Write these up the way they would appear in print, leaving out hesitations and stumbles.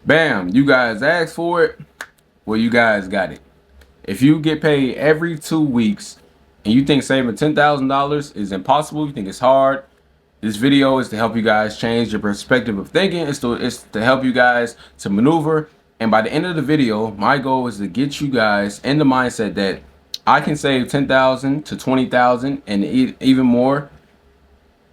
Bam, you guys asked for it. Well, you guys got it. If you get paid every 2 weeks and you think saving $10,000 is impossible, you think it's hard, this video is to help you guys change your perspective of thinking. It's to help you guys to maneuver. And by the end of the video, my goal is to get you guys in the mindset that I can save 10,000 to 20,000 and even more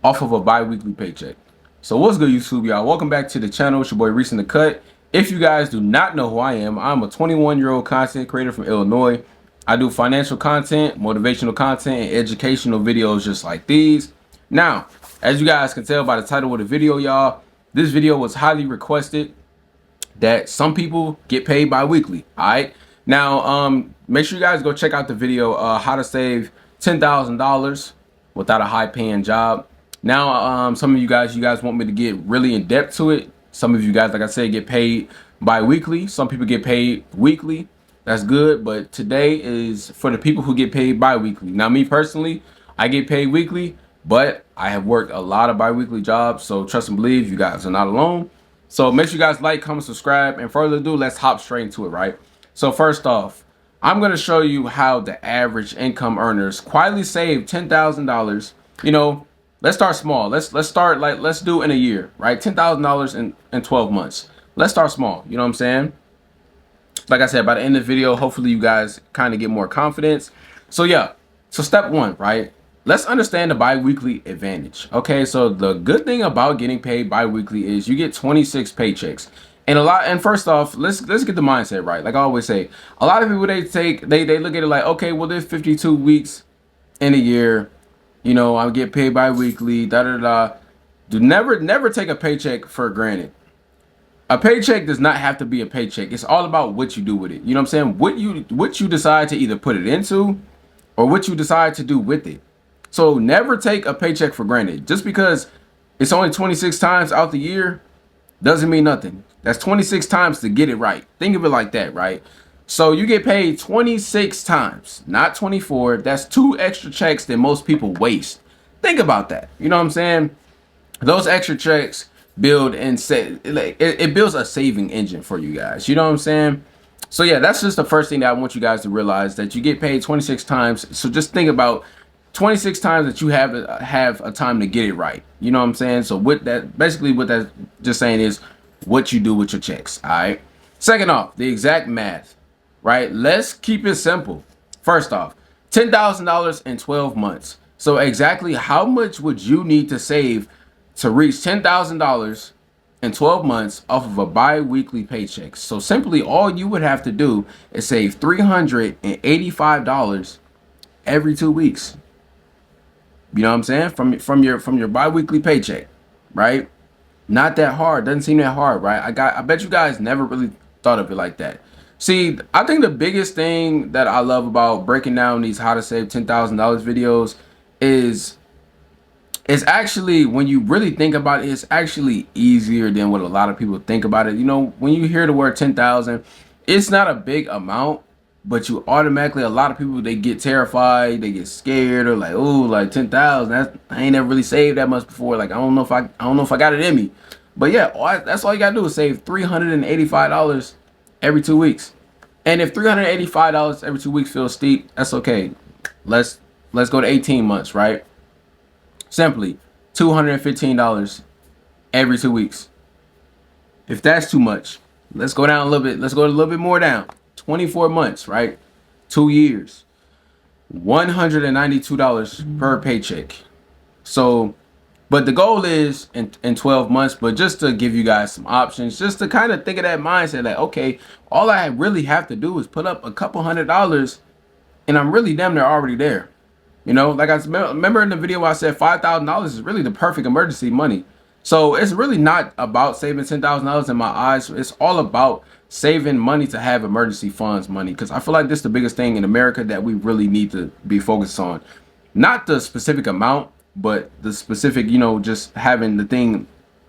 off of a bi-weekly paycheck. So what's good, YouTube, y'all? Welcome back to the channel. It's your boy Reese in the Cut. If you guys do not know who I am, I'm a 21-year-old content creator from Illinois. I do financial content, motivational content, and educational videos just like these. Now, as you guys can tell by the title of the video, y'all, this video was highly requested that some people get paid bi-weekly. All right. Now, make sure you guys go check out the video, how to save $10,000 without a high-paying job. Now, some of you guys want me to get really in depth to it. Some of you guys, like I said, get paid bi-weekly. Some people get paid weekly. That's good. But today is for the people who get paid bi-weekly. Now, me personally, I get paid weekly, but I have worked a lot of bi-weekly jobs. So trust and believe, you guys are not alone. So make sure you guys like, comment, subscribe, and further ado, let's hop straight into it, right? So first off, I'm going to show you how the average income earners quietly save $10,000. You know, let's start small. Let's start let's do in a year, right? $10,000 in 12 months. Let's start small. You know what I'm saying? Like I said, by the end of the video, hopefully you guys kind of get more confidence. So yeah, so step one, right? Let's understand the bi-weekly advantage. Okay, so the good thing about getting paid bi-weekly is you get 26 paychecks. And first off, let's get the mindset right. Like I always say, a lot of people they look at it like, okay, well, there's 52 weeks in a year. You know, I get paid bi-weekly, da da da. Never take a paycheck for granted. A paycheck does not have to be a paycheck. It's all about what you do with it. You know what I'm saying? What you decide to either put it into or what you decide to do with it. So never take a paycheck for granted. Just because it's only 26 times out the year doesn't mean nothing. That's 26 times to get it right. Think of it like that, right? So you get paid 26 times, not 24. That's 2 extra checks that most people waste. Think about that. You know what I'm saying? Those extra checks build and it builds a saving engine for you guys. You know what I'm saying? So yeah, that's just the first thing that I want you guys to realize, that you get paid 26 times. So just think about 26 times that you have a time to get it right. You know what I'm saying? So with that, basically what that's just saying is what you do with your checks. All right. Second off, the exact math, right? Let's keep it simple. First off, $10,000 in 12 months. So exactly how much would you need to save to reach $10,000 in 12 months off of a bi-weekly paycheck? So simply all you would have to do is save $385 every 2 weeks. You know what I'm saying? From your bi-weekly paycheck, right? Not that hard. Doesn't seem that hard, right? I bet you guys never really thought of it like that. See, I think the biggest thing that I love about breaking down these how to save $10,000 videos is actually, when you really think about it, it's actually easier than what a lot of people think about it. You know, when you hear the word 10,000, it's not a big amount, but you automatically, a lot of people, they get terrified, they get scared, or like, oh, like 10,000, I ain't never really saved that much before. Like, I don't know if I got it in me. But yeah, that's all you gotta do is save $385 every 2 weeks. And if $385 every 2 weeks feels steep, that's okay. Let's go to 18 months, right? Simply $215 every 2 weeks. If that's too much, let's go down a little bit. Let's go a little bit more down. 24 months, right? 2 years. $192 per paycheck. So, but the goal is in 12 months, but just to give you guys some options, just to kind of think of that mindset, like, okay, all I really have to do is put up a couple $100 and I'm really damn near already there. You know, like I remember in the video I said $5,000 is really the perfect emergency money. So it's really not about saving $10,000 in my eyes. It's all about saving money to have emergency funds money, because I feel like this is the biggest thing in America that we really need to be focused on. Not the specific amount, but the specific, you know, just having the thing,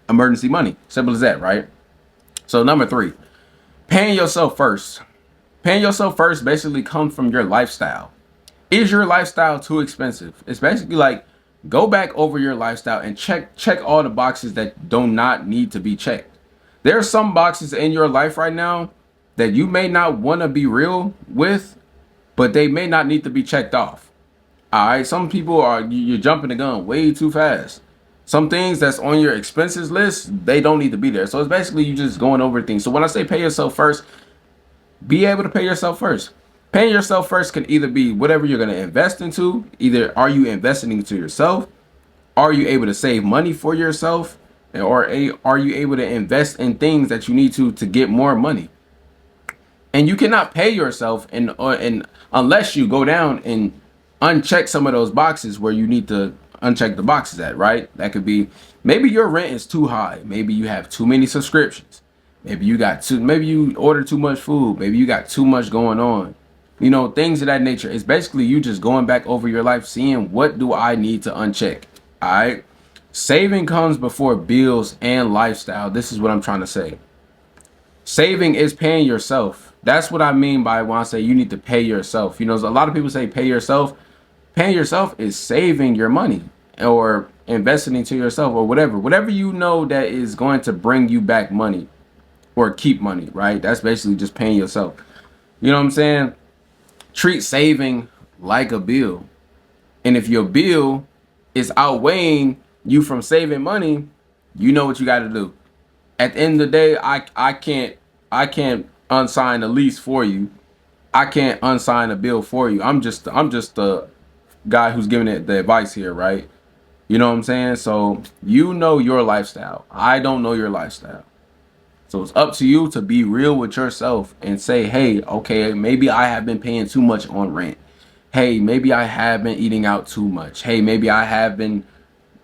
emergency money. Simple as that, right? So number 3, paying yourself first. Paying yourself first basically comes from your lifestyle. Is your lifestyle too expensive? It's basically like, go back over your lifestyle and check all the boxes that do not need to be checked. There are some boxes in your life right now that you may not want to be real with, but they may not need to be checked off. All right, some people are, you're jumping the gun way too fast. Some things that's on your expenses list, they don't need to be there. So it's basically you just going over things. So when I say pay yourself first, be able to pay yourself first. Paying yourself first can either be whatever you're going to invest into. Either are you investing into yourself? Are you able to save money for yourself? Or are you able to invest in things that you need to get more money? And you cannot pay yourself and unless you go down and uncheck some of those boxes where you need to uncheck the boxes at, right? That could be maybe your rent is too high. Maybe you have too many subscriptions. Maybe you order too much food. Maybe you got too much going on. You know, things of that nature. It's basically you just going back over your life, seeing what do I need to uncheck. All right. Saving comes before bills and lifestyle. This is what I'm trying to say. Saving is paying yourself. That's what I mean by when I say you need to pay yourself. You know, a lot of people say pay yourself. Paying yourself is saving your money or investing into yourself or whatever you know that is going to bring you back money or keep money, right? That's basically just paying yourself. You know what I'm saying? Treat saving like a bill. And if your bill is outweighing you from saving money, you know what you got to do. At the end of the day, I can't unsign a lease for you. I can't unsign a bill for you. I'm just the guy who's giving it the advice here, right? You know what I'm saying? So you know your lifestyle. I don't know your lifestyle. So it's up to you to be real with yourself and say, hey, okay, maybe I have been paying too much on rent. Hey, maybe I have been eating out too much. Hey, maybe I have been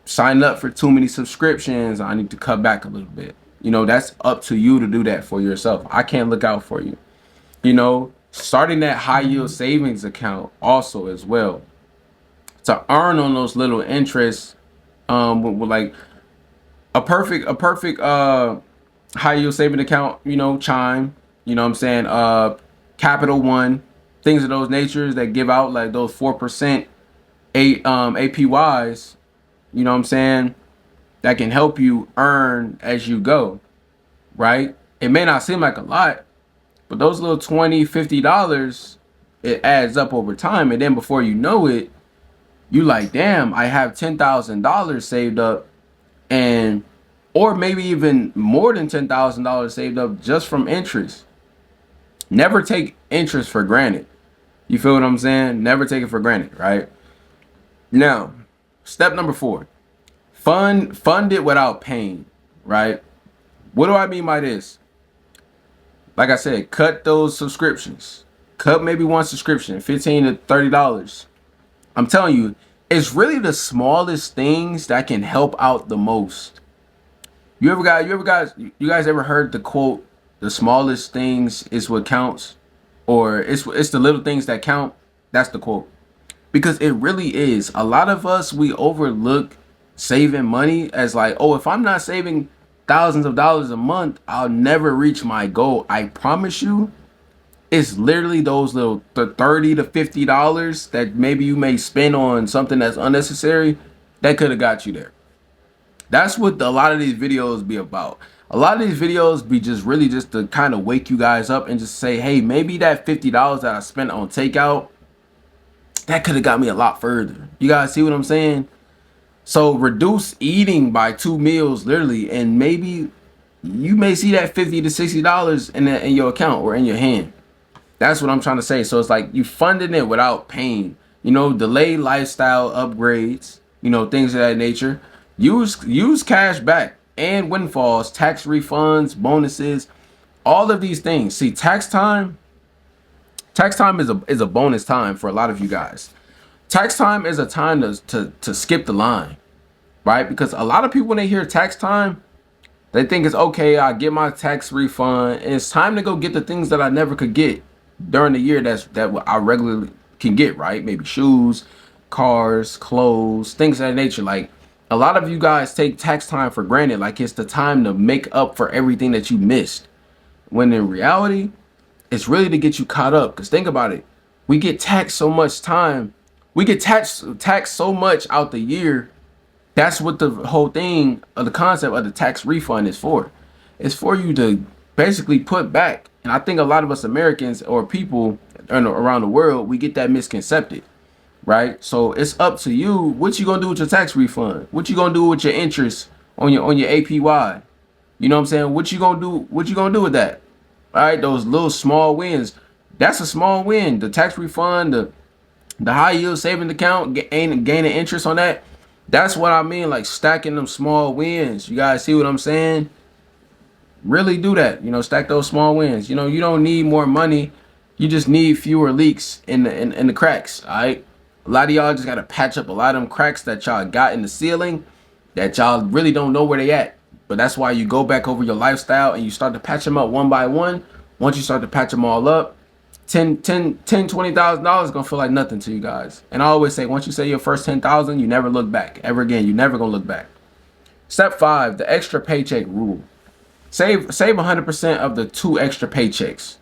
signing up for too many subscriptions. I need to cut back a little bit. You know, that's up to you to do that for yourself. I can't look out for you. You know, starting that high yield savings account also as well to earn on those little interests, with like a perfect high yield saving account, you know, Chime, you know what I'm saying, Capital One, things of those natures that give out like those 4% APYs, you know what I'm saying, that can help you earn as you go, right? It may not seem like a lot, but those little $20, $50, it adds up over time. And then before you know it, you like, damn, I have $10,000 saved up, and or maybe even more than $10,000 saved up just from interest. Never take interest for granted. You feel what I'm saying? Never take it for granted, right? Now, step number 4. Fund it without pain, right? What do I mean by this? Like I said, cut those subscriptions. Cut maybe one subscription, $15 to $30. I'm telling you, it's really the smallest things that can help out the most. You guys ever heard the quote, the smallest things is what counts? Or it's the little things that count? That's the quote. Because it really is. A lot of us, we overlook saving money as like, oh, if I'm not saving thousands of dollars a month, I'll never reach my goal. I promise you, it's literally those little $30 to $50 that maybe you may spend on something that's unnecessary that could have got you there. That's what a lot of these videos be about. A lot of these videos be just really just to kind of wake you guys up and just say, hey, maybe that $50 that I spent on takeout, that could have got me a lot further. You guys see what I'm saying? So reduce eating by 2 meals literally, and maybe you may see that $50 to $60 in your account or in your hand. That's what I'm trying to say. So it's like you funding it without pain. You know, delay lifestyle upgrades, you know, things of that nature. Use cash back and windfalls, tax refunds, bonuses, all of these things. See, tax time is a bonus time for a lot of you guys. Tax time is a time to skip the line, right? Because a lot of people, when they hear tax time, they think it's okay, I get my tax refund, and it's time to go get the things that I never could get during the year that I regularly can get, right? Maybe shoes, cars, clothes, things of that nature. Like, a lot of you guys take tax time for granted, like it's the time to make up for everything that you missed. When in reality, it's really to get you caught up. Because think about it. We get taxed so much time. We get taxed so much out the year. That's what the whole thing of the concept of the tax refund is for. It's for you to basically put back. And I think a lot of us Americans or people around the world, we get that misconcepted, right? So it's up to you. What you gonna do with your tax refund? What you gonna do with your interest on your APY? You know what I'm saying? What you gonna do? What you gonna do with that? All right, those little small wins. That's a small win. The tax refund, the high yield savings account, gaining interest on that. That's what I mean, like stacking them small wins. You guys see what I'm saying? Really do that. You know, stack those small wins. You know, you don't need more money. You just need fewer leaks in the cracks. All right. A lot of y'all just gotta patch up a lot of them cracks that y'all got in the ceiling that y'all really don't know where they at. But that's why you go back over your lifestyle and you start to patch them up one by one. Once you start to patch them all up, $20,000 gonna feel like nothing to you guys. And I always say, once you say your first 10,000, you never look back ever again. You never gonna look back. Step 5, the extra paycheck rule. Save 100% of the 2 extra paychecks.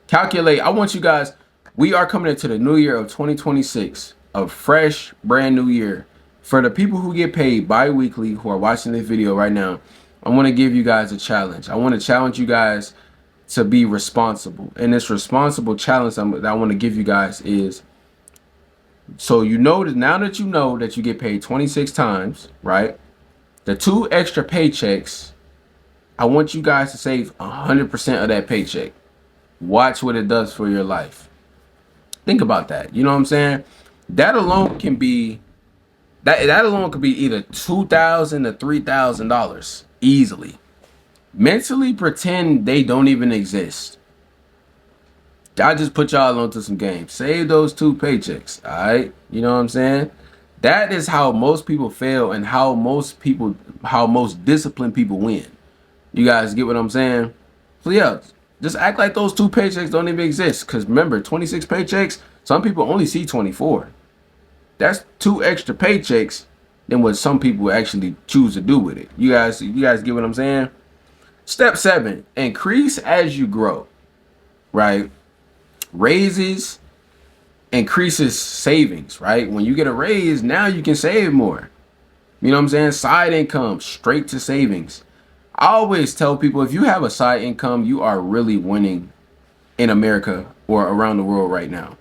Calculate. I want you guys. We are coming into the new year of 2026, a fresh, brand new year. For the people who get paid bi-weekly, who are watching this video right now, I want to give you guys a challenge. I want to challenge you guys to be responsible. And this responsible challenge that I want to give you guys is, so you know that now that you get paid 26 times, right? The 2 extra paychecks, I want you guys to save 100% of that paycheck. Watch what it does for your life. Think about that. You know what I'm saying? That alone can be that alone could be either $2,000 to $3,000 easily. Mentally pretend they don't even exist. I just put y'all onto some games. Save those 2 paychecks. All right. You know what I'm saying? That is how most people fail and how most disciplined people win. You guys get what I'm saying? So yeah, just act like those 2 paychecks don't even exist. Because remember, 26 paychecks, some people only see 24. That's 2 extra paychecks than what some people actually choose to do with it. You guys get what I'm saying? Step 7, increase as you grow. Right? Raises increases savings, right? When you get a raise, now you can save more. You know what I'm saying? Side income, straight to savings. I always tell people, if you have a side income, you are really winning in America or around the world right now.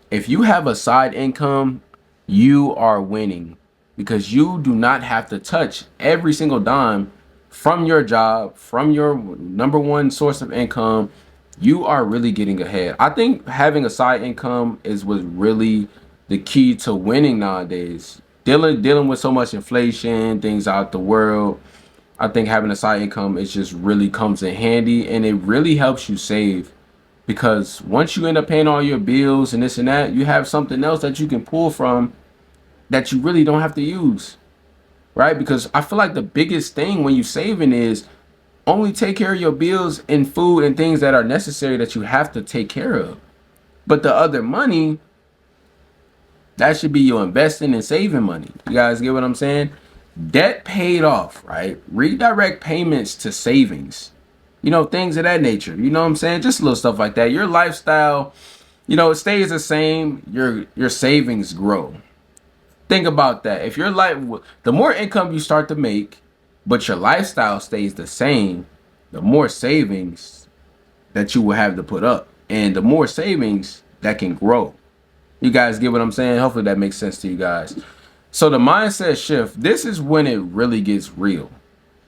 If you have a side income, you are winning because you do not have to touch every single dime from your job, from your number one source of income. You are really getting ahead. I think having a side income was really the key to winning nowadays. Dealing with so much inflation, things out the world. I think having a side income just really comes in handy, and it really helps you save, because once you end up paying all your bills and this and that, you have something else that you can pull from that you really don't have to use, right? Because I feel like the biggest thing when you saving is only take care of your bills and food and things that are necessary that you have to take care of. But the other money, that should be your investing and saving money. You guys get what I'm saying? Debt paid off, right? Redirect payments to savings. You know, things of that nature. You know what I'm saying? Just little stuff like that. Your lifestyle, you know, it stays the same. Your savings grow. Think about that. If your life, the more income you start to make, but your lifestyle stays the same, the more savings that you will have to put up, and the more savings that can grow. You guys get what I'm saying? Hopefully that makes sense to you guys. So the mindset shift, this is when it really gets real.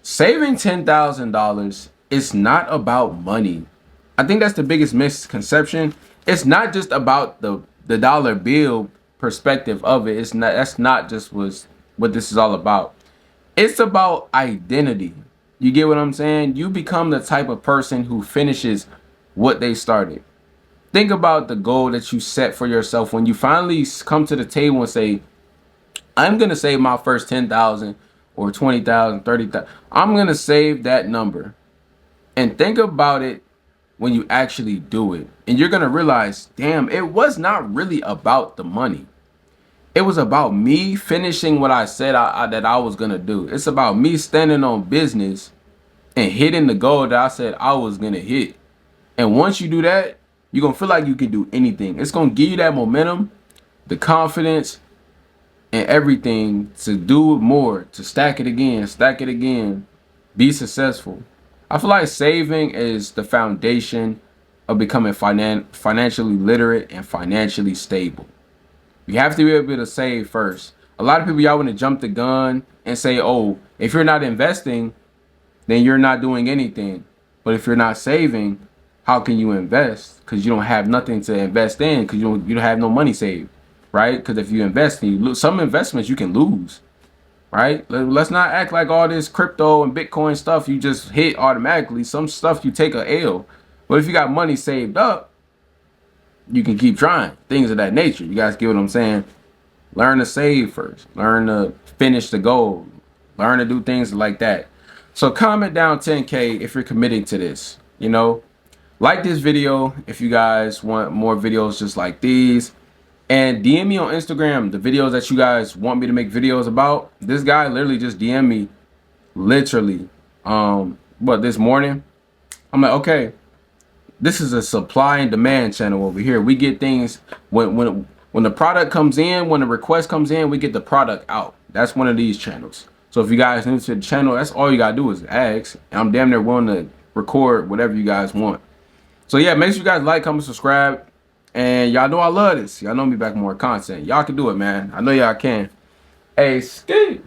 Saving $10,000 is not about money. I think that's the biggest misconception. It's not just about the dollar bill perspective of it. It's not. That's not just what this is all about. It's about identity. You get what I'm saying? You become the type of person who finishes what they started. Think about the goal that you set for yourself when you finally come to the table and say, I'm going to save my first 10,000 or 20,000, 30,000. I'm going to save that number. And think about it when you actually do it. And you're going to realize, damn, it was not really about the money. It was about me finishing what I said that I was going to do. It's about me standing on business and hitting the goal that I said I was going to hit. And once you do that, you're going to feel like you can do anything. It's going to give you that momentum, the confidence, and everything to do more, to stack it again, be successful. I feel like saving is the foundation of becoming financially literate and financially stable. You have to be able to save first. A lot of people, y'all want to jump the gun and say, oh, if you're not investing, then you're not doing anything. But if you're not saving, how can you invest? Because you don't have nothing to invest in, because you don't have no money saved, right? Because if you invest, and you lose, some investments you can lose, right? Let's not act like all this crypto and Bitcoin stuff you just hit automatically. Some stuff you take a L. But if you got money saved up, you can keep trying. Things of that nature. You guys get what I'm saying? Learn to save first. Learn to finish the goal. Learn to do things like that. So comment down 10K if you're committing to this. You know, like this video if you guys want more videos just like these. And DM me on Instagram the videos that you guys want me to make videos about. This guy literally just DM me literally this morning. I'm like, okay, this is a supply and demand channel over here. We get things when the product comes in, when the request comes in, we get the product out. That's one of these channels. So if you guys new to the channel, that's all you gotta do is ask. And I'm damn near willing to record whatever you guys want. So yeah, make sure you guys like, comment, subscribe. And y'all know I love this. Y'all know me back more content. Y'all can do it, man. I know y'all can. Hey, skate.